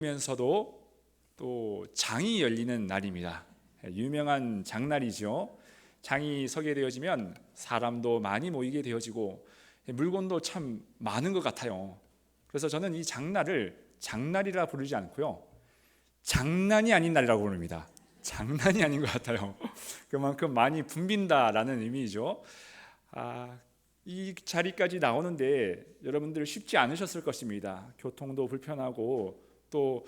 면서도 또 장이 열리는 날입니다. 유명한 장날이죠. 장이 서게 되어지면 사람도 많이 모이게 되어지고 물건도 참 많은 것 같아요. 그래서 저는 이 장날을 장날이라 부르지 않고요, 장난이 아닌 날이라고 부릅니다. 장난이 아닌 것 같아요. 그만큼 많이 붐빈다라는 의미죠. 이 자리까지 나오는데 여러분들 쉽지 않으셨을 것입니다. 교통도 불편하고 또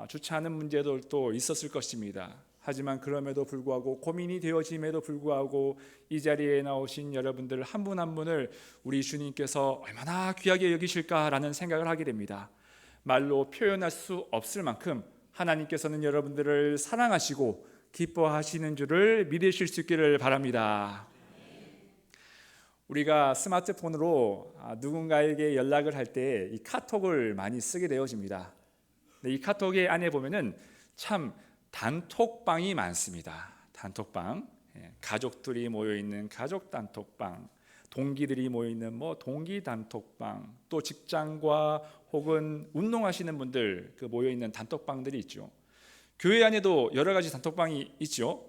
주차하는 문제도 또 있었을 것입니다. 하지만 그럼에도 불구하고, 고민이 되어짐에도 불구하고 이 자리에 나오신 여러분들 한 분 한 분을 우리 주님께서 얼마나 귀하게 여기실까라는 생각을 하게 됩니다. 말로 표현할 수 없을 만큼 하나님께서는 여러분들을 사랑하시고 기뻐하시는 줄을 믿으실 수 있기를 바랍니다. 우리가 스마트폰으로 누군가에게 연락을 할 때 이 카톡을 많이 쓰게 되어집니다. 이 카톡의 안에 보면은 참 단톡방이 많습니다. 단톡방, 가족들이 모여 있는 가족 단톡방, 동기들이 모여 있는 동기 단톡방, 또 직장과 혹은 운동하시는 분들 모여 있는 단톡방들이 있죠. 교회 안에도 여러 가지 단톡방이 있죠.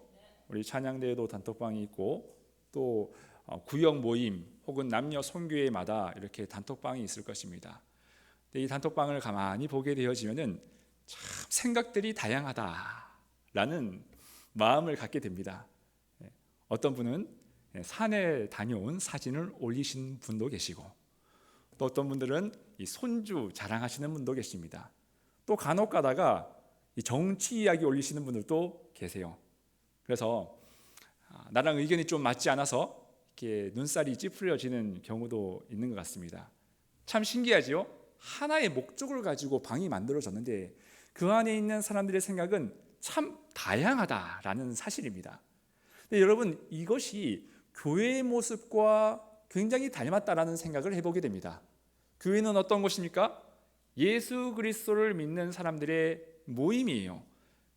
우리 찬양대에도 단톡방이 있고, 또 구역 모임 혹은 남녀 선교회마다 이렇게 단톡방이 있을 것입니다. 이 단톡방을 가만히 보게 되어지면은 참 생각들이 다양하다라는 마음을 갖게 됩니다. 어떤 분은 산에 다녀온 사진을 올리신 분도 계시고, 또 어떤 분들은 이 손주 자랑하시는 분도 계십니다. 또 간혹 가다가 이 정치 이야기 올리시는 분들도 계세요. 그래서 나랑 의견이 좀 맞지 않아서 이렇게 눈살이 찌푸려지는 경우도 있는 것 같습니다. 참 신기하지요? 하나의 목적을 가지고 방이 만들어졌는데 그 안에 있는 사람들의 생각은 참 다양하다라는 사실입니다. 근데 여러분, 이것이 교회의 모습과 굉장히 닮았다라는 생각을 해보게 됩니다. 교회는 어떤 곳입니까? 예수 그리스도를 믿는 사람들의 모임이에요.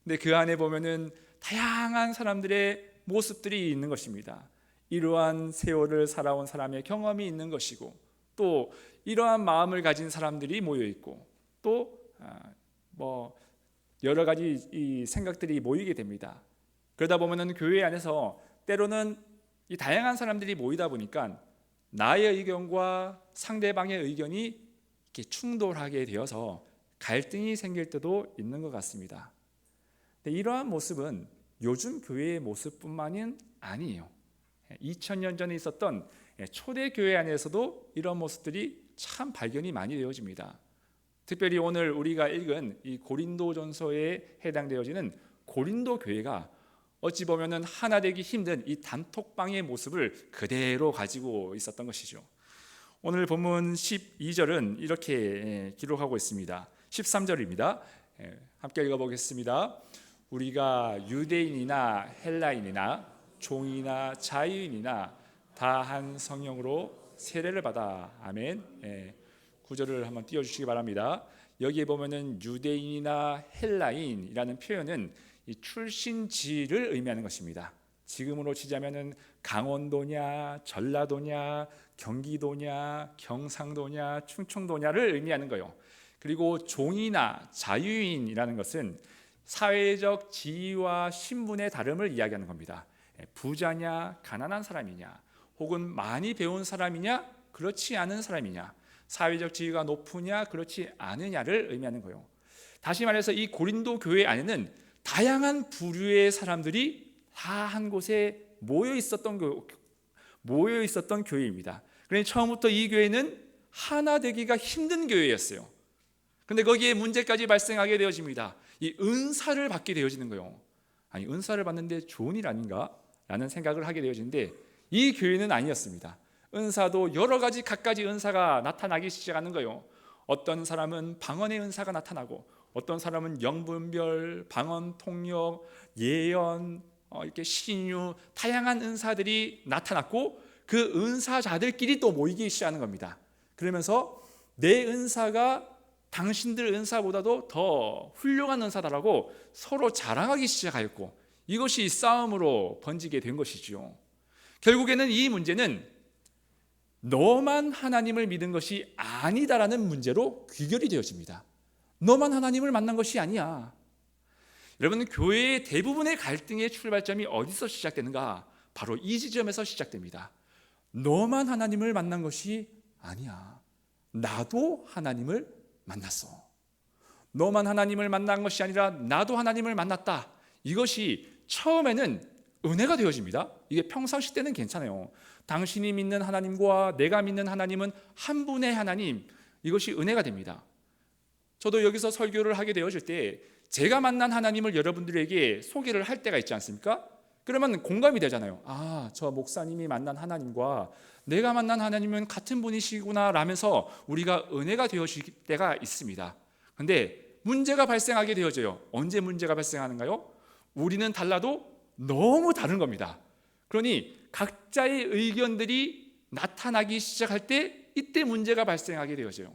근데 그 안에 보면은 다양한 사람들의 모습들이 있는 것입니다. 이러한 세월을 살아온 사람의 경험이 있는 것이고, 또 이러한 마음을 가진 사람들이 모여 있고, 또 여러 가지 이 생각들이 모이게 됩니다. 그러다 보면은 교회 안에서 때로는 이 다양한 사람들이 모이다 보니까 나의 의견과 상대방의 의견이 이렇게 충돌하게 되어서 갈등이 생길 때도 있는 것 같습니다. 근데 이러한 모습은 요즘 교회의 모습뿐만이 아니에요. 2000년 전에 있었던 초대 교회 안에서도 이런 모습들이 참 발견이 많이 되어집니다. 특별히 오늘 우리가 읽은 이 고린도전서에 해당되어지는 고린도 교회가 어찌 보면은 하나 되기 힘든 이 단톡방의 모습을 그대로 가지고 있었던 것이죠. 오늘 본문 12절은 이렇게 기록하고 있습니다. 13절입니다. 함께 읽어보겠습니다. 우리가 유대인이나 헬라인이나 종이나 자유인이나 다 한 성령으로 세례를 받아. 아멘. 구절을 한번 띄워주시기 바랍니다. 여기에 보면은 유대인이나 헬라인이라는 표현은 이 출신지를 의미하는 것입니다. 지금으로 치자면은 강원도냐, 전라도냐, 경기도냐, 경상도냐, 충청도냐를 의미하는 거예요. 그리고 종이나 자유인이라는 것은 사회적 지위와 신분의 다름을 이야기하는 겁니다. 부자냐, 가난한 사람이냐, 혹은 많이 배운 사람이냐, 그렇지 않은 사람이냐, 사회적 지위가 높으냐, 그렇지 않으냐를 의미하는 거예요. 다시 말해서 이 고린도 교회 안에는 다양한 부류의 사람들이 다 한 곳에 모여 있었던 교회입니다. 그러니까 처음부터 이 교회는 하나 되기가 힘든 교회였어요. 그런데 거기에 문제까지 발생하게 되어집니다. 이 은사를 받게 되어지는 거예요. 아니, 은사를 받는데 좋은 일 아닌가? 라는 생각을 하게 되어지는데 이 교회는 아니었습니다. 은사도 여러 가지 각가지 은사가 나타나기 시작하는 거예요. 어떤 사람은 방언의 은사가 나타나고, 어떤 사람은 영분별, 방언 통역, 예언, 이렇게 신유, 다양한 은사들이 나타났고, 그 은사자들끼리 또 모이기 시작하는 겁니다. 그러면서 내 은사가 당신들 은사보다도 더 훌륭한 은사다라고 서로 자랑하기 시작하였고, 이것이 싸움으로 번지게 된 것이지요. 결국에는 이 문제는 너만 하나님을 믿은 것이 아니다라는 문제로 귀결이 되어집니다. 너만 하나님을 만난 것이 아니야. 여러분, 교회의 대부분의 갈등의 출발점이 어디서 시작되는가? 바로 이 지점에서 시작됩니다. 너만 하나님을 만난 것이 아니야. 나도 하나님을 만났어. 너만 하나님을 만난 것이 아니라 나도 하나님을 만났다. 이것이 처음에는 은혜가 되어집니다. 이게 평상시 때는 괜찮아요. 당신이 믿는 하나님과 내가 믿는 하나님은 한 분의 하나님, 이것이 은혜가 됩니다. 저도 여기서 설교를 하게 되어질 때 제가 만난 하나님을 여러분들에게 소개를 할 때가 있지 않습니까? 그러면 공감이 되잖아요. 아, 저 목사님이 만난 하나님과 내가 만난 하나님은 같은 분이시구나 라면서 우리가 은혜가 되어질 때가 있습니다. 근데 문제가 발생하게 되어져요. 언제 문제가 발생하는가요? 우리는 달라도 너무 다른 겁니다. 그러니 각자의 의견들이 나타나기 시작할 때 이때 문제가 발생하게 되어져요.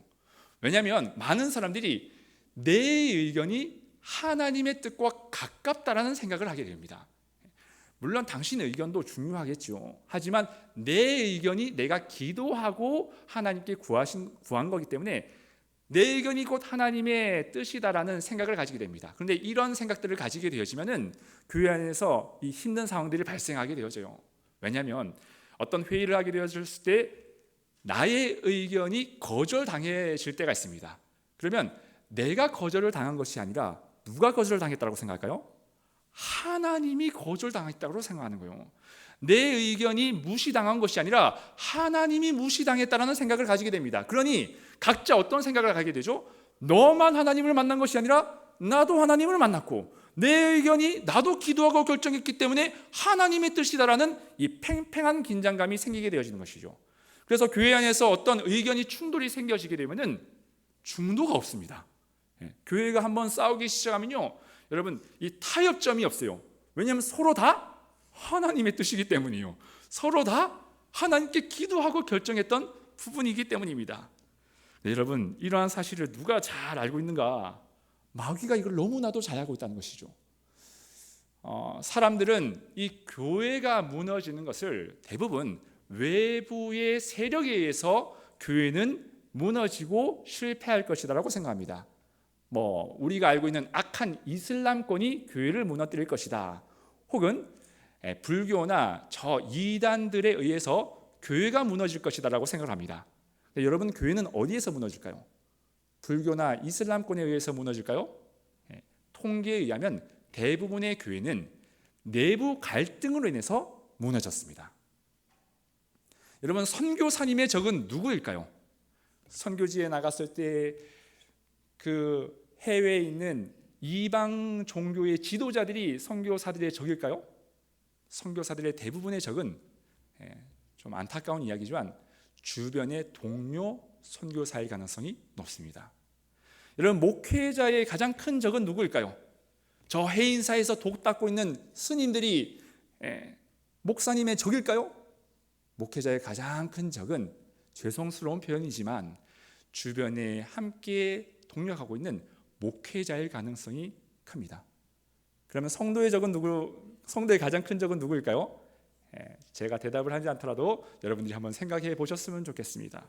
왜냐하면 많은 사람들이 내 의견이 하나님의 뜻과 가깝다라는 생각을 하게 됩니다. 물론 당신의 의견도 중요하겠죠. 하지만 내 의견이 내가 기도하고 하나님께 구한 거기 때문에 내 의견이 곧 하나님의 뜻이다라는 생각을 가지게 됩니다. 그런데 이런 생각들을 가지게 되어지면은 교회 안에서 이 힘든 상황들이 발생하게 되어져요. 왜냐하면 어떤 회의를 하게 되어졌을 때 나의 의견이 거절당해질 때가 있습니다. 그러면 내가 거절을 당한 것이 아니라 누가 거절을 당했다고 생각할까요? 하나님이 거절당했다고 생각하는 거예요. 내 의견이 무시당한 것이 아니라 하나님이 무시당했다는 생각을 가지게 됩니다. 그러니 각자 어떤 생각을 가게 되죠? 너만 하나님을 만난 것이 아니라 나도 하나님을 만났고 내 의견이 나도 기도하고 결정했기 때문에 하나님의 뜻이다라는 이 팽팽한 긴장감이 생기게 되어지는 것이죠. 그래서 교회 안에서 어떤 의견이 충돌이 생겨지게 되면은 중도가 없습니다. 교회가 한번 싸우기 시작하면요, 여러분 이 타협점이 없어요. 왜냐하면 서로 다 하나님의 뜻이기 때문이에요. 서로 다 하나님께 기도하고 결정했던 부분이기 때문입니다. 네, 여러분 이러한 사실을 누가 잘 알고 있는가? 마귀가 이걸 너무나도 잘 알고 있다는 것이죠. 사람들은 이 교회가 무너지는 것을 대부분 외부의 세력에 의해서 교회는 무너지고 실패할 것이다라고 생각합니다. 우리가 알고 있는 악한 이슬람권이 교회를 무너뜨릴 것이다. 혹은 불교나 저 이단들에 의해서 교회가 무너질 것이다라고 생각합니다. 여러분 교회는 어디에서 무너질까요? 불교나 이슬람권에 의해서 무너질까요? 통계에 의하면 대부분의 교회는 내부 갈등으로 인해서 무너졌습니다. 여러분 선교사님의 적은 누구일까요? 선교지에 나갔을 때 그 해외에 있는 이방 종교의 지도자들이 선교사들의 적일까요? 선교사들의 대부분의 적은 좀 안타까운 이야기지만 주변의 동료 선교사일 가능성이 높습니다. 여러분 목회자의 가장 큰 적은 누구일까요? 저 해인사에서 독 닦고 있는 스님들이 목사님의 적일까요? 목회자의 가장 큰 적은 죄송스러운 표현이지만 주변에 함께 동력하고 있는 목회자일 가능성이 큽니다. 그러면 성도의 가장 큰 적은 누구일까요? 제가 대답을 하지 않더라도 여러분들이 한번 생각해 보셨으면 좋겠습니다.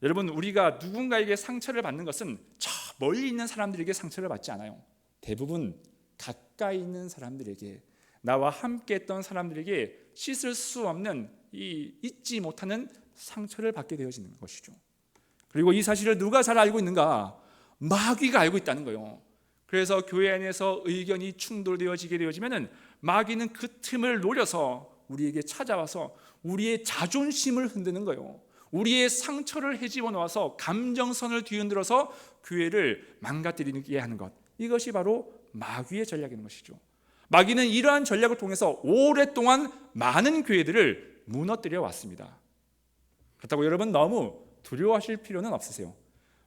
여러분 우리가 누군가에게 상처를 받는 것은 저 멀리 있는 사람들에게 상처를 받지 않아요. 대부분 가까이 있는 사람들에게, 나와 함께 했던 사람들에게 씻을 수 없는 잊지 못하는 상처를 받게 되어지는 것이죠. 그리고 이 사실을 누가 잘 알고 있는가? 마귀가 알고 있다는 거예요. 그래서 교회 안에서 의견이 충돌되어지게 되어지면은 마귀는 그 틈을 노려서 우리에게 찾아와서 우리의 자존심을 흔드는 거예요. 우리의 상처를 헤집어 놓아서 감정선을 뒤흔들어서 교회를 망가뜨리게 하는 것, 이것이 바로 마귀의 전략인 것이죠. 마귀는 이러한 전략을 통해서 오랫동안 많은 교회들을 무너뜨려 왔습니다. 그렇다고 여러분 너무 두려워하실 필요는 없으세요.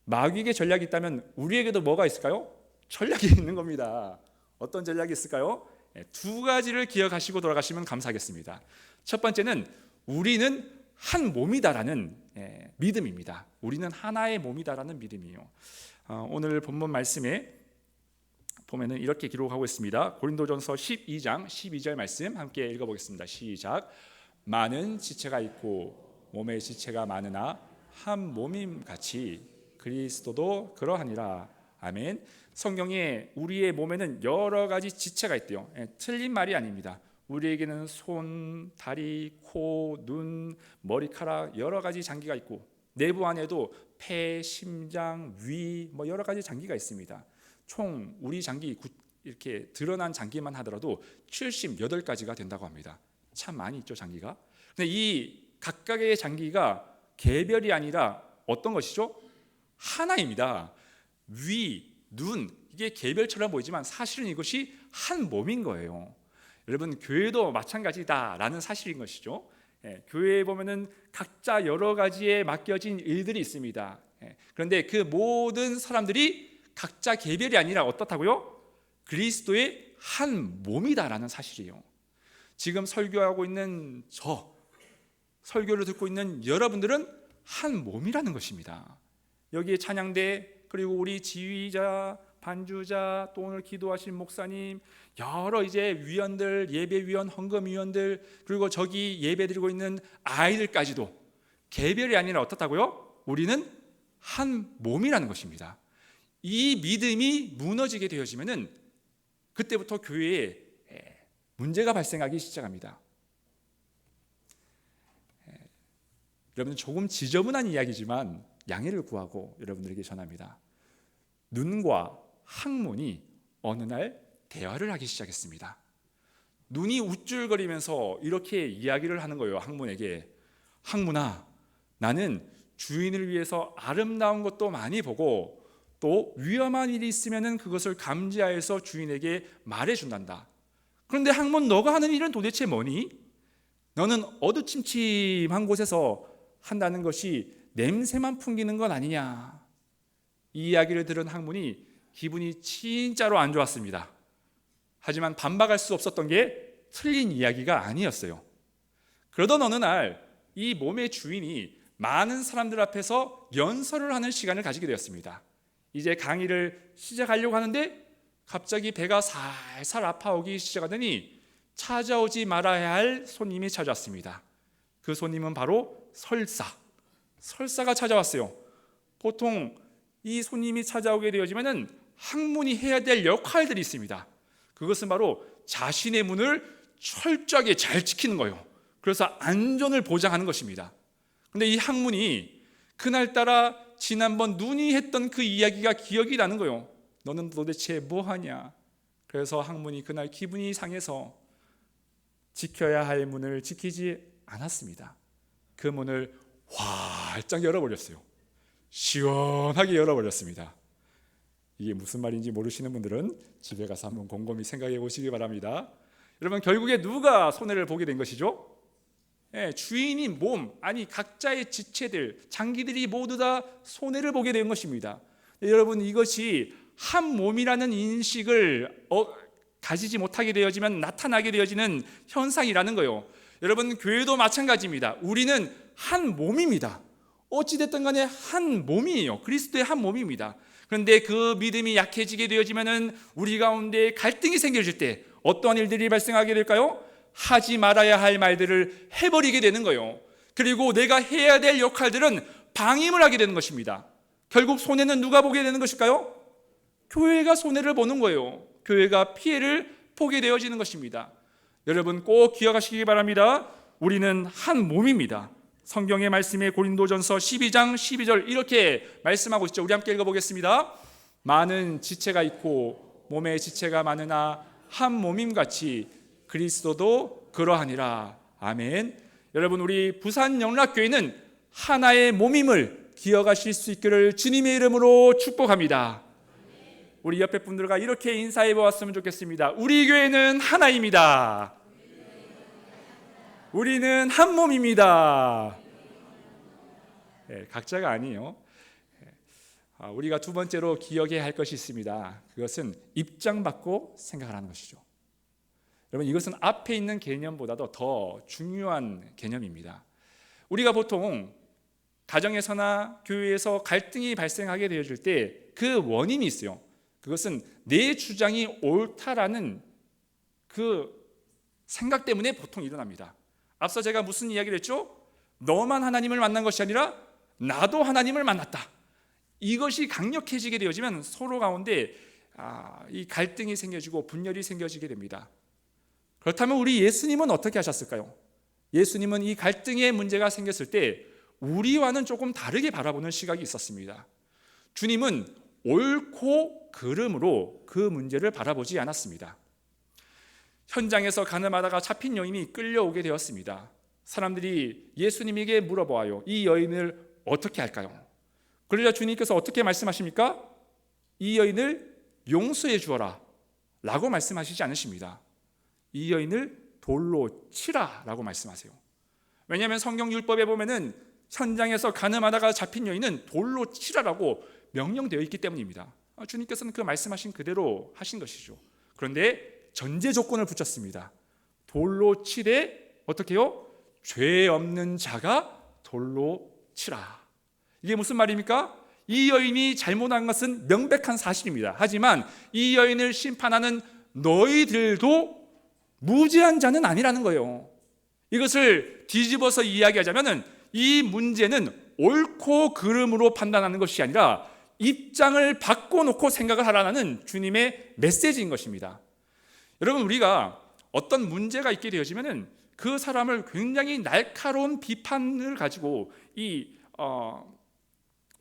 마귀에게 전략이 있다면 우리에게도 뭐가 있을까요? 전략이 있는 겁니다. 어떤 전략이 있을까요? 두 가지를 기억하시고 돌아가시면 감사하겠습니다. 첫 번째는 우리는 한 몸이다라는 믿음입니다. 우리는 하나의 몸이다라는 믿음이에요. 오늘 본문 말씀에 보면은 이렇게 기록하고 있습니다. 고린도전서 12장 12절 말씀 함께 읽어보겠습니다. 시작. 많은 지체가 있고 몸의 지체가 많으나 한 몸임 같이 그리스도도 그러하니라. 아멘. 성경에 우리의 몸에는 여러 가지 지체가 있대요. 틀린 말이 아닙니다. 우리에게는 손, 다리, 코, 눈, 머리카락 여러 가지 장기가 있고 내부 안에도 폐, 심장, 위 여러 가지 장기가 있습니다. 총 우리 장기 이렇게 드러난 장기만 하더라도 78가지가 된다고 합니다. 참 많이 있죠, 장기가. 근데 이 각각의 장기가 개별이 아니라 어떤 것이죠? 하나입니다. 위, 눈, 이게 개별처럼 보이지만 사실은 이것이 한 몸인 거예요. 여러분, 교회도 마찬가지다라는 사실인 것이죠. 교회에 보면은 각자 여러 가지에 맡겨진 일들이 있습니다. 그런데 그 모든 사람들이 각자 개별이 아니라 어떻다고요? 그리스도의 한 몸이다라는 사실이에요. 지금 설교하고 있는 설교를 듣고 있는 여러분들은 한 몸이라는 것입니다. 여기에 찬양대, 그리고 우리 지휘자, 반주자, 또 오늘 기도하신 목사님, 여러 이제 위원들, 예배위원, 헌금위원들, 그리고 저기 예배드리고 있는 아이들까지도 개별이 아니라 어떻다고요? 우리는 한 몸이라는 것입니다. 이 믿음이 무너지게 되어지면은 그때부터 교회에 문제가 발생하기 시작합니다. 여러분, 조금 지저분한 이야기지만 양해를 구하고 여러분들에게 전합니다. 눈과 항문이 어느 날 대화를 하기 시작했습니다. 눈이 우쭐거리면서 이렇게 이야기를 하는 거예요. 항문에게. 항문아, 나는 주인을 위해서 아름다운 것도 많이 보고 또 위험한 일이 있으면 그것을 감지하여서 주인에게 말해준단다. 그런데 항문, 너가 하는 일은 도대체 뭐니? 너는 어두침침한 곳에서 한다는 것이 냄새만 풍기는 건 아니냐. 이 이야기를 들은 항문이 기분이 진짜로 안 좋았습니다. 하지만 반박할 수 없었던 게 틀린 이야기가 아니었어요. 그러던 어느 날 이 몸의 주인이 많은 사람들 앞에서 연설을 하는 시간을 가지게 되었습니다. 이제 강의를 시작하려고 하는데 갑자기 배가 살살 아파오기 시작하더니 찾아오지 말아야 할 손님이 찾아왔습니다. 그 손님은 바로 설사가 찾아왔어요. 보통 이 손님이 찾아오게 되어지면은 항문이 해야 될 역할들이 있습니다. 그것은 바로 자신의 문을 철저하게 잘 지키는 거예요. 그래서 안전을 보장하는 것입니다. 그런데 이 항문이 그날따라 지난번 눈이 했던 그 이야기가 기억이 나는 거예요. 너는 도대체 뭐 하냐? 그래서 항문이 그날 기분이 상해서 지켜야 할 문을 지키지 않았습니다. 그 문을 활짝 열어버렸어요. 시원하게 열어버렸습니다. 이게 무슨 말인지 모르시는 분들은 집에 가서 한번 곰곰이 생각해 보시기 바랍니다. 여러분, 결국에 누가 손해를 보게 된 것이죠? 주인이 몸, 아니 각자의 지체들, 장기들이 모두 다 손해를 보게 된 것입니다. 여러분, 이것이 한 몸이라는 인식을 가지지 못하게 되어지면 나타나게 되어지는 현상이라는 거예요. 여러분, 교회도 마찬가지입니다. 우리는 한 몸입니다. 어찌됐든 간에 한 몸이에요. 그리스도의 한 몸입니다. 그런데 그 믿음이 약해지게 되어지면은 우리 가운데 갈등이 생겨질 때 어떠한 일들이 발생하게 될까요? 하지 말아야 할 말들을 해버리게 되는 거예요. 그리고 내가 해야 될 역할들은 방임을 하게 되는 것입니다. 결국 손해는 누가 보게 되는 것일까요? 교회가 손해를 보는 거예요. 교회가 피해를 보게 되어지는 것입니다. 여러분, 꼭 기억하시기 바랍니다. 우리는 한 몸입니다. 성경의 말씀에 고린도전서 12장 12절 이렇게 말씀하고 있죠. 우리 함께 읽어보겠습니다. 많은 지체가 있고 몸에 지체가 많으나 한 몸임같이 그리스도도 그러하니라. 아멘. 여러분, 우리 부산 영락교회는 하나의 몸임을 기억하실 수 있기를 주님의 이름으로 축복합니다. 우리 옆에 분들과 이렇게 인사해 보았으면 좋겠습니다. 우리 교회는 하나입니다. 우리는 한 몸입니다. 각자가 아니에요. 우리가 두 번째로 기억해야 할 것이 있습니다. 그것은 입장받고 생각하라는 것이죠. 여러분, 이것은 앞에 있는 개념보다도 더 중요한 개념입니다. 우리가 보통 가정에서나 교회에서 갈등이 발생하게 되어질 때 그 원인이 있어요. 그것은 내 주장이 옳다라는 그 생각 때문에 보통 일어납니다. 앞서 제가 무슨 이야기를 했죠? 너만 하나님을 만난 것이 아니라 나도 하나님을 만났다. 이것이 강력해지게 되어지면 서로 가운데 이 갈등이 생겨지고 분열이 생겨지게 됩니다. 그렇다면 우리 예수님은 어떻게 하셨을까요? 예수님은 이 갈등의 문제가 생겼을 때 우리와는 조금 다르게 바라보는 시각이 있었습니다. 주님은 옳고 그름으로 그 문제를 바라보지 않았습니다. 현장에서 가늠하다가 잡힌 여인이 끌려오게 되었습니다. 사람들이 예수님에게 물어보아요. 이 여인을 어떻게 할까요? 그러자 주님께서 어떻게 말씀하십니까? 이 여인을 용서해 주어라 라고 말씀하시지 않으십니다. 이 여인을 돌로 치라 라고 말씀하세요. 왜냐하면 성경 율법에 보면은 현장에서 가늠하다가 잡힌 여인은 돌로 치라라고 명령되어 있기 때문입니다. 주님께서는 그 말씀하신 그대로 하신 것이죠. 그런데 전제 조건을 붙였습니다. 돌로 치되 어떻게 해요? 죄 없는 자가 돌로 치라. 이게 무슨 말입니까? 이 여인이 잘못한 것은 명백한 사실입니다. 하지만 이 여인을 심판하는 너희들도 무죄한 자는 아니라는 거예요. 이것을 뒤집어서 이야기하자면 이 문제는 옳고 그름으로 판단하는 것이 아니라 입장을 바꿔놓고 생각을 하라는 주님의 메시지인 것입니다. 여러분, 우리가 어떤 문제가 있게 되어지면 그 사람을 굉장히 날카로운 비판을 가지고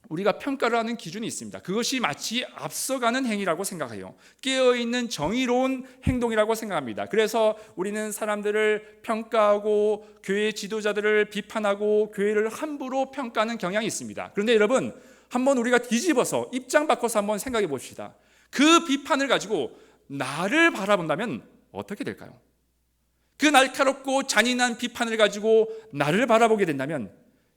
우리가 평가를 하는 기준이 있습니다. 그것이 마치 앞서가는 행위라고 생각해요. 깨어있는 정의로운 행동이라고 생각합니다. 그래서 우리는 사람들을 평가하고 교회 지도자들을 비판하고 교회를 함부로 평가하는 경향이 있습니다. 그런데 여러분, 한번 우리가 뒤집어서 입장 바꿔서 한번 생각해 봅시다. 그 비판을 가지고 나를 바라본다면 어떻게 될까요? 그 날카롭고 잔인한 비판을 가지고 나를 바라보게 된다면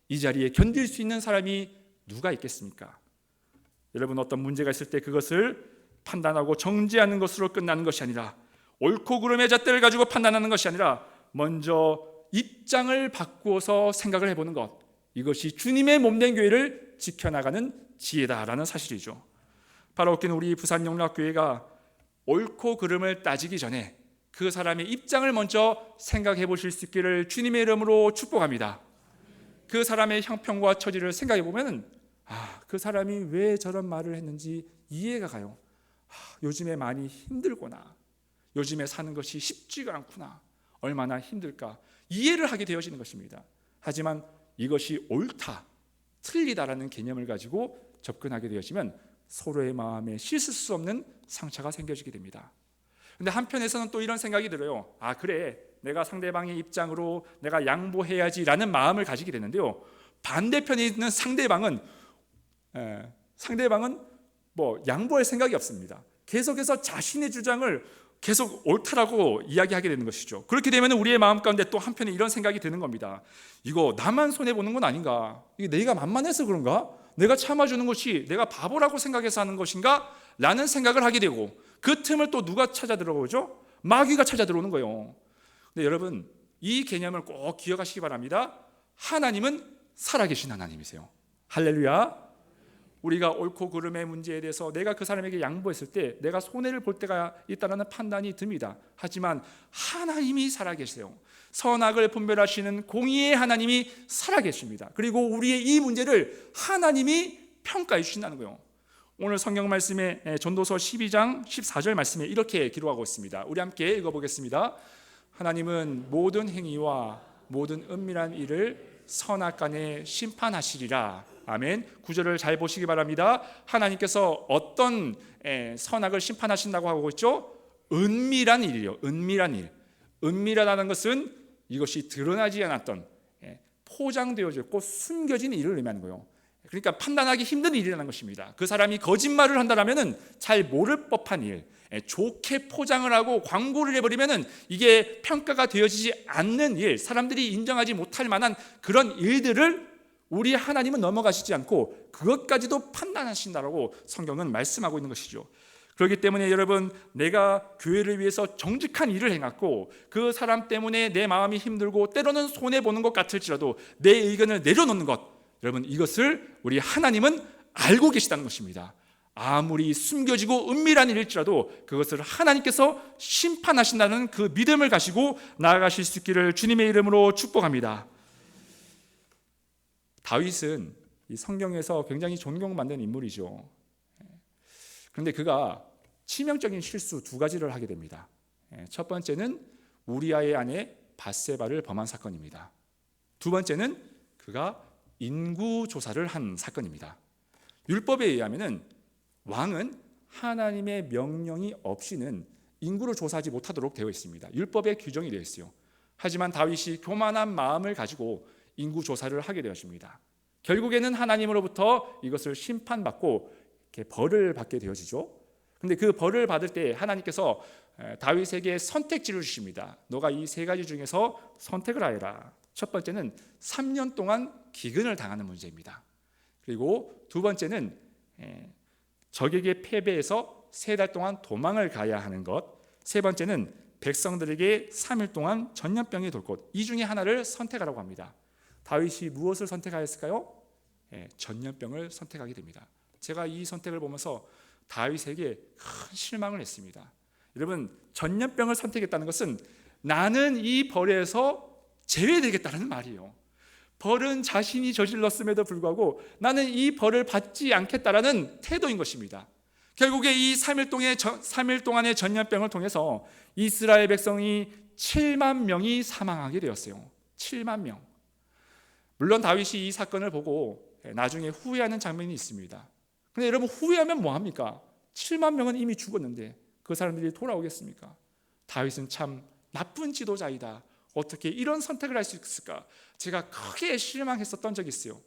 이 자리에 견딜 수 있는 사람이 누가 있겠습니까? 여러분, 어떤 문제가 있을 때 그것을 판단하고 정죄하는 것으로 끝나는 것이 아니라 옳고 그름의 잣대를 가지고 판단하는 것이 아니라 먼저 입장을 바꾸어서 생각을 해보는 것, 이것이 주님의 몸된 교회를 지켜나가는 지혜다라는 사실이죠. 바로 웃기는 우리 부산영락교회가 옳고 그름을 따지기 전에 그 사람의 입장을 먼저 생각해 보실 수 있기를 주님의 이름으로 축복합니다. 그 사람의 형편과 처지를 생각해 보면 그 사람이 왜 저런 말을 했는지 이해가 가요. 요즘에 많이 힘들구나. 요즘에 사는 것이 쉽지가 않구나. 얼마나 힘들까. 이해를 하게 되어지는 것입니다. 하지만 이것이 옳다, 틀리다라는 개념을 가지고 접근하게 되어지면 서로의 마음에 씻을 수 없는 상처가 생겨지게 됩니다. 근데 한편에서는 또 이런 생각이 들어요. 그래, 내가 상대방의 입장으로 내가 양보해야지라는 마음을 가지게 되는데요. 반대편에 있는 상대방은 양보할 생각이 없습니다. 계속해서 자신의 주장을 계속 옳다라고 이야기하게 되는 것이죠. 그렇게 되면 우리의 마음 가운데 또 한편에 이런 생각이 드는 겁니다. 이거 나만 손해보는 건 아닌가? 이게 내가 만만해서 그런가? 내가 참아주는 것이 내가 바보라고 생각해서 하는 것인가? 라는 생각을 하게 되고, 그 틈을 또 누가 찾아 들어오죠? 마귀가 찾아 들어오는 거예요. 근데 여러분, 이 개념을 꼭 기억하시기 바랍니다. 하나님은 살아계신 하나님이세요. 할렐루야. 우리가 옳고 그름의 문제에 대해서 내가 그 사람에게 양보했을 때 내가 손해를 볼 때가 있다는 판단이 듭니다. 하지만 하나님이 살아계세요. 선악을 분별하시는 공의의 하나님이 살아계십니다. 그리고 우리의 이 문제를 하나님이 평가해 주신다는 거예요. 오늘 성경 말씀에 전도서 12장 14절 말씀에 이렇게 기록하고 있습니다. 우리 함께 읽어보겠습니다. 하나님은 모든 행위와 모든 은밀한 일을 선악간에 심판하시리라. 아멘. 구절을 잘 보시기 바랍니다. 하나님께서 어떤 선악을 심판하신다고 하고 있죠? 은밀한 일이요. 은밀한 일. 은밀하다는 것은 이것이 드러나지 않았던, 포장되어져 있고 숨겨진 일을 의미하는 거예요. 그러니까 판단하기 힘든 일이라는 것입니다. 그 사람이 거짓말을 한다면 잘 모를 법한 일, 좋게 포장을 하고 광고를 해버리면 이게 평가가 되어지지 않는 일, 사람들이 인정하지 못할 만한 그런 일들을 우리 하나님은 넘어가시지 않고 그것까지도 판단하신다라고 성경은 말씀하고 있는 것이죠. 그렇기 때문에 여러분, 내가 교회를 위해서 정직한 일을 행했고 그 사람 때문에 내 마음이 힘들고 때로는 손해보는 것 같을지라도 내 의견을 내려놓는 것, 여러분, 이것을 우리 하나님은 알고 계시다는 것입니다. 아무리 숨겨지고 은밀한 일일지라도 그것을 하나님께서 심판하신다는 그 믿음을 가지고 나아가실 수 있기를 주님의 이름으로 축복합니다. 다윗은 이 성경에서 굉장히 존경받는 인물이죠. 그런데 그가 치명적인 실수 두 가지를 하게 됩니다. 첫 번째는 우리아의 아내 밧세바를 범한 사건입니다. 두 번째는 그가 인구 조사를 한 사건입니다. 율법에 의하면은 왕은 하나님의 명령이 없이는 인구를 조사하지 못하도록 되어 있습니다. 율법에 규정이 되어 있어요. 하지만 다윗이 교만한 마음을 가지고 인구 조사를 하게 되었습니다. 결국에는 하나님으로부터 이것을 심판받고 이렇게 벌을 받게 되어지죠. 그런데 그 벌을 받을 때 하나님께서 다윗에게 선택지를 주십니다. 너가 이 세 가지 중에서 선택을 하여라. 첫 번째는 3년 동안 기근을 당하는 문제입니다. 그리고 두 번째는 적에게 패배해서 3달 동안 도망을 가야 하는 것. 세 번째는 백성들에게 3일 동안 전염병이 돌 것. 이 중에 하나를 선택하라고 합니다. 다윗이 무엇을 선택하였을까요? 전염병을 선택하게 됩니다. 제가 이 선택을 보면서 다윗에게 큰 실망을 했습니다. 여러분, 전염병을 선택했다는 것은 나는 이 벌에서 제외되겠다는 말이에요. 벌은 자신이 저질렀음에도 불구하고 나는 이 벌을 받지 않겠다라는 태도인 것입니다. 결국에 이 3일 동안의 전염병을 통해서 이스라엘 백성이 7만 명이 사망하게 되었어요. 7만 명. 물론 다윗이 이 사건을 보고 나중에 후회하는 장면이 있습니다. 그런데 여러분, 후회하면 뭐합니까? 7만 명은 이미 죽었는데 그 사람들이 돌아오겠습니까? 다윗은 참 나쁜 지도자이다. 어떻게 이런 선택을 할 수 있을까? 제가 크게 실망했었던 적이 있어요.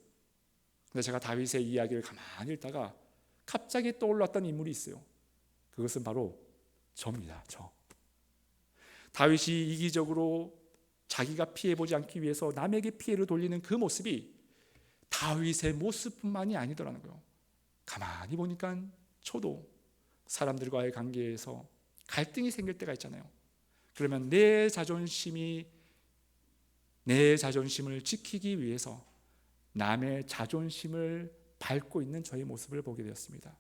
근데 제가 다윗의 이야기를 가만히 읽다가 갑자기 떠올랐던 인물이 있어요. 그것은 바로 저입니다. 저. 다윗이 이기적으로 자기가 피해보지 않기 위해서 남에게 피해를 돌리는 그 모습이 다윗의 모습뿐만이 아니더라는 거예요. 가만히 보니까 저도 사람들과의 관계에서 갈등이 생길 때가 있잖아요. 그러면 내 자존심을 지키기 위해서 남의 자존심을 밟고 있는 저의 모습을 보게 되었습니다.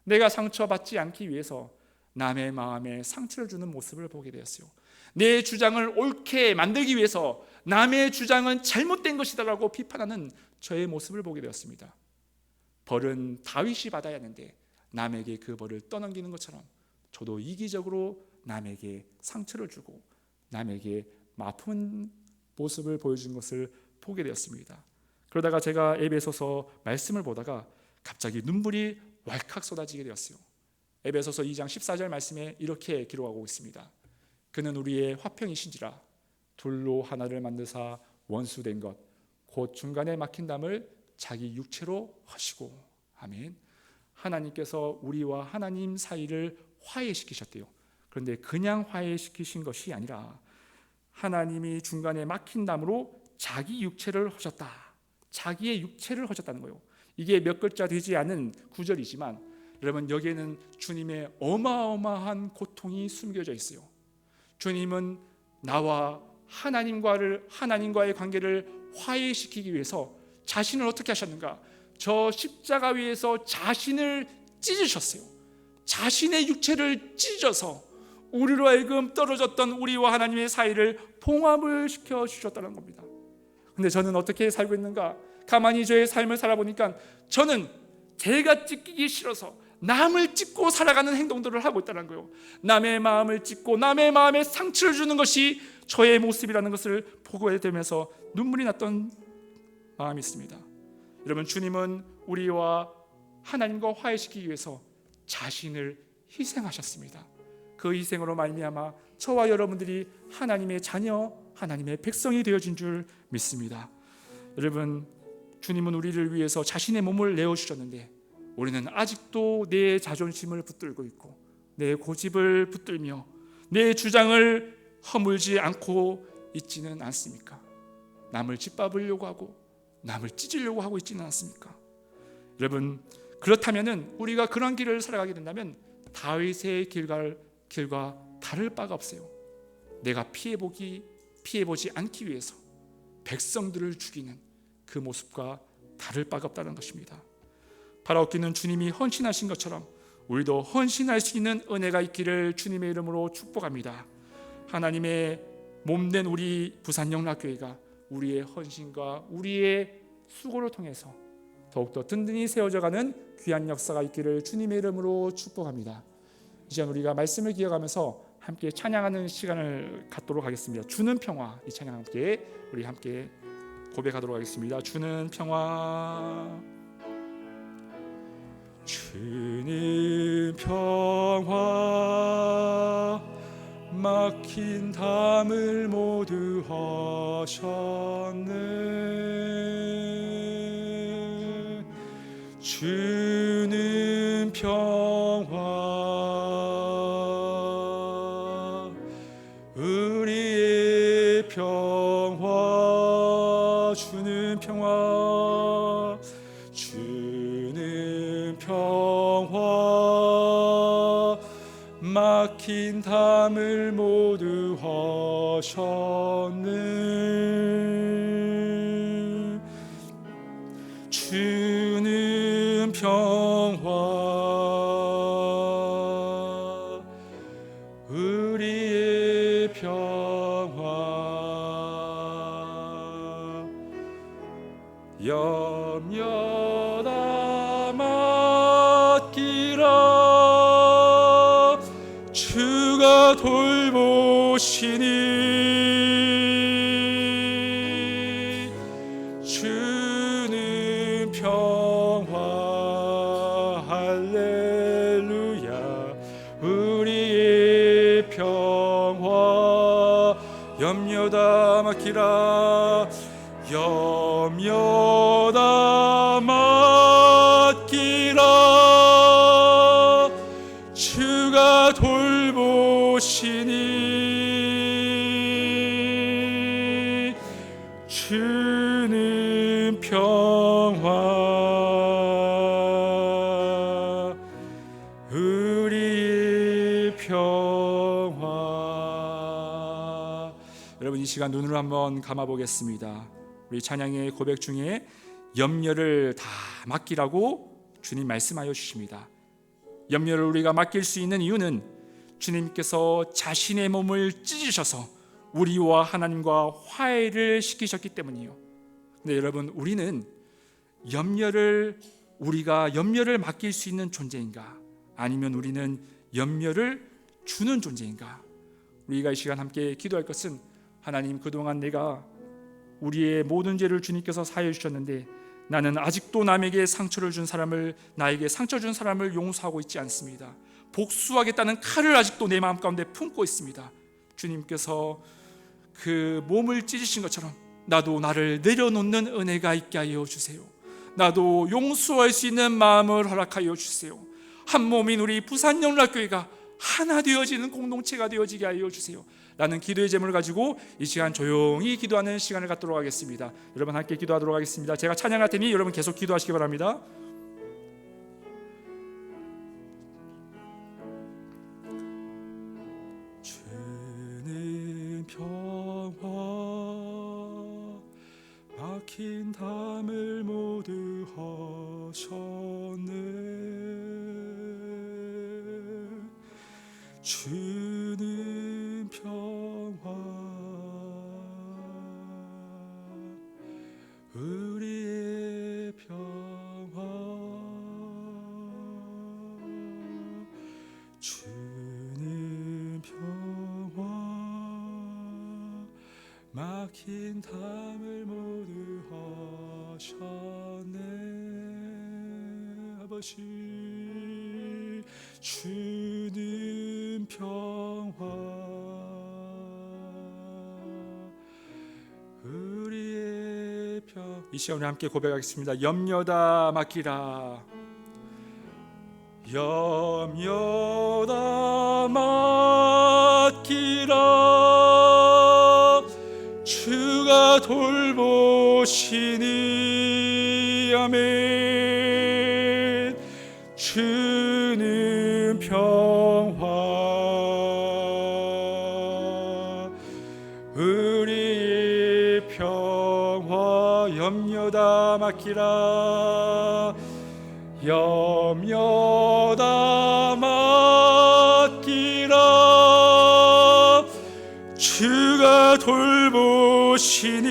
내가 상처받지 않기 위해서 남의 마음에 상처를 주는 모습을 보게 되었어요. 내 주장을 옳게 만들기 위해서 남의 주장은 잘못된 것이다라고 비판하는 저의 모습을 보게 되었습니다. 벌은 다윗이 받아야 하는데 남에게 그 벌을 떠넘기는 것처럼 저도 이기적으로 남에게 상처를 주고 남에게 아픈 모습을 보여준 것을 보게 되었습니다. 그러다가 제가 에베소서 말씀을 보다가 갑자기 눈물이 왈칵 쏟아지게 되었어요. 에베소서 2장 14절 말씀에 이렇게 기록하고 있습니다. 그는 우리의 화평이신지라 둘로 하나를 만드사 원수된 것 곧 중간에 막힌 담을 자기 육체로 하시고. 아멘. 하나님께서 우리와 하나님 사이를 화해시키셨대요. 그런데 그냥 화해시키신 것이 아니라 하나님이 중간에 막힌 담으로 자기 육체를 하셨다. 자기의 육체를 하셨다는 거예요. 이게 몇 글자 되지 않은 구절이지만 여러분, 여기에는 주님의 어마어마한 고통이 숨겨져 있어요. 주님은 나와 하나님과의 관계를 화해시키기 위해서 자신을 어떻게 하셨는가? 저 십자가 위에서 자신을 찢으셨어요. 자신의 육체를 찢어서 우리로 하여금 떨어졌던 우리와 하나님의 사이를 봉합을 시켜 주셨다는 겁니다. 근데 저는 어떻게 살고 있는가? 가만히 저의 삶을 살아보니까 저는 제가 찢기기 싫어서 남을 찢고 살아가는 행동들을 하고 있다는 거예요. 남의 마음을 찢고 남의 마음에 상처를 주는 것이 저의 모습이라는 것을 보게 되면서 눈물이 났던 마음이 있습니다. 여러분, 주님은 우리와 하나님과 화해시키기 위해서 자신을 희생하셨습니다. 그 희생으로 말미암아 저와 여러분들이 하나님의 자녀, 하나님의 백성이 되어진 줄 믿습니다. 여러분, 주님은 우리를 위해서 자신의 몸을 내어주셨는데 우리는 아직도 내 자존심을 붙들고 있고 내 고집을 붙들며 내 주장을 허물지 않고 있지는 않습니까? 남을 짓밟으려고 하고 남을 찢으려고 하고 있지는 않습니까? 여러분, 그렇다면 우리가 그런 길을 살아가게 된다면 다윗의 길과 다를 바가 없어요. 내가 피해보지 않기 위해서 백성들을 죽이는 그 모습과 다를 바가 없다는 것입니다. 바라옵기는 주님이 헌신하신 것처럼 우리도 헌신할 수 있는 은혜가 있기를 주님의 이름으로 축복합니다. 하나님의 몸된 우리 부산영락교회가 우리의 헌신과 우리의 수고를 통해서 더욱더 든든히 세워져가는 귀한 역사가 있기를 주님의 이름으로 축복합니다. 이제 우리가 말씀을 기억하면서 함께 찬양하는 시간을 갖도록 하겠습니다. 주는 평화, 이 찬양 함께 우리 함께 고백하도록 하겠습니다. 주는 평화, 주는 평화, 막힌 담을 모두 하셨네. 주는 평화, 우리의 평화, 주는 평화, 주는 평화, 막힌 담을 모두 하셨네. 주는 평화, 우리의 평화, 염려다 맡기라. 주가 돌보시니. 주는 평화, 할렐루야. 우리의 평화, 염려다 맡기라. 염려다 맡기라. 주가 돌보시니. 주는 평화, 우리의 평화. 여러분, 이 시간 눈을 한번 감아 보겠습니다. 우리 찬양의 고백 중에 염려를 다 맡기라고 주님 말씀하여 주십니다. 염려를 우리가 맡길 수 있는 이유는 주님께서 자신의 몸을 찢으셔서 우리와 하나님과 화해를 시키셨기 때문이에요. 근데 여러분, 우리는 우리가 염려를 맡길 수 있는 존재인가? 아니면 우리는 염려를 주는 존재인가? 우리가 이 시간 함께 기도할 것은, 하나님, 그동안 내가 우리의 모든 죄를 주님께서 사하여 주셨는데 나는 아직도 나에게 상처 준 사람을 용서하고 있지 않습니다. 복수하겠다는 칼을 아직도 내 마음 가운데 품고 있습니다. 주님께서 그 몸을 찢으신 것처럼 나도 나를 내려놓는 은혜가 있게 하여 주세요. 나도 용서할 수 있는 마음을 허락하여 주세요. 한 몸인 우리 부산영락교회가 하나 되어지는 공동체가 되어지게 하여 주세요. 라는 기도의 제목을 가지고 이 시간 조용히 기도하는 시간을 갖도록 하겠습니다. 여러분 함께 기도하도록 하겠습니다. 제가 찬양할 테니 여러분 계속 기도하시기 바랍니다. 주는 평화, 막힌 담을 모두 하셨네. 주는 평화, 우리의 평화, 주는 평화, 막힌 담을 모두 하셨네. 아버지, 주는 평화, 우리의 평화. 이 시간에 함께 고백하겠습니다. 염려다 맡기라. 염려다 맡기라. 주가 돌보시니. 아멘. 주는 평화, 우리의 평화, 염려다 맡기라. 염려다 맡기라. 주가 돌보시니.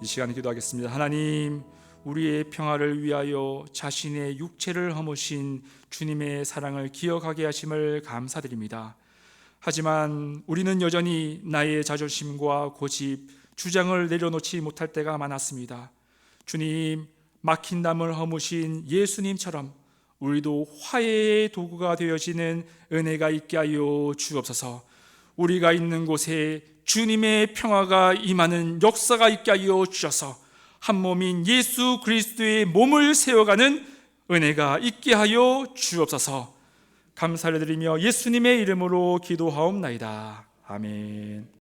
이 시간에 기도하겠습니다. 하나님, 우리의 평화를 위하여 자신의 육체를 허무신 주님의 사랑을 기억하게 하심을 감사드립니다. 하지만 우리는 여전히 나의 자존심과 고집, 주장을 내려놓지 못할 때가 많았습니다. 주님, 막힌 담을 허무신 예수님처럼 우리도 화해의 도구가 되어지는 은혜가 있게 하여 주옵소서. 우리가 있는 곳에 주님의 평화가 임하는 역사가 있게 하여 주셔서 한 몸인 예수 그리스도의 몸을 세워가는 은혜가 있게 하여 주옵소서. 감사를 드리며 예수님의 이름으로 기도하옵나이다. 아멘.